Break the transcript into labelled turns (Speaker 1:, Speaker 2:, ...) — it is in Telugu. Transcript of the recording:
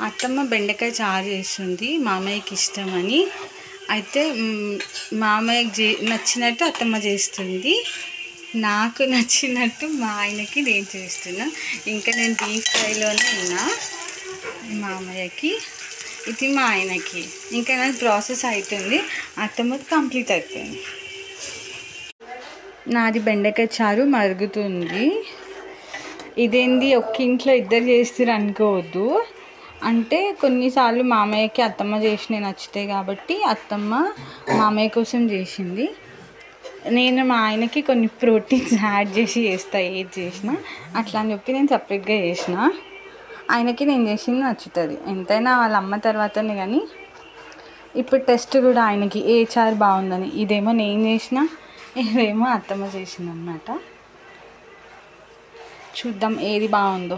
Speaker 1: అత్తమ్మ బెండకాయ చారు చేస్తుంది మామయ్యకి ఇష్టమని. అయితే మామయ్యకి నచ్చినట్టు అత్తమ్మ చేస్తుంది, నాకు నచ్చినట్టు మా ఆయనకి నేను చేస్తున్నా. ఇంకా నేను డీప్ ఫ్రైలోనే ఉన్నా. మామయ్యకి ఇది, మా ఆయనకి ఇంకా నాకు ప్రాసెస్ అవుతుంది, అత్తమ్మకి కంప్లీట్ అవుతుంది. నాది బెండకాయ చారు మరుగుతుంది. ఇదేంది ఒక్క ఇంట్లో ఇద్దరు చేస్తారు అనుకోవద్దు. అంటే కొన్నిసార్లు మామయ్యకి అత్తమ్మ చేసినవి నచ్చుతాయి కాబట్టి అత్తమ్మ మామయ్య కోసం చేసింది. నేను మా ఆయనకి కొన్ని ప్రోటీన్స్ యాడ్ చేసి చేస్తాను, ఏది చేసినా అట్లా అని చెప్పి నేను సపరేట్గా చేసిన. ఆయనకి నేను చేసింది నచ్చుతుంది, ఎంతైనా వాళ్ళ అమ్మ తర్వాతనే. కానీ ఇప్పుడు టెస్ట్ కూడా ఆయనకి ఏ చారు బాగుందని. ఇదేమో నేను చేసిన, ఇదేమో అత్తమ్మ చేసింది అన్నమాట. చూద్దాం ఏది బాగుందో.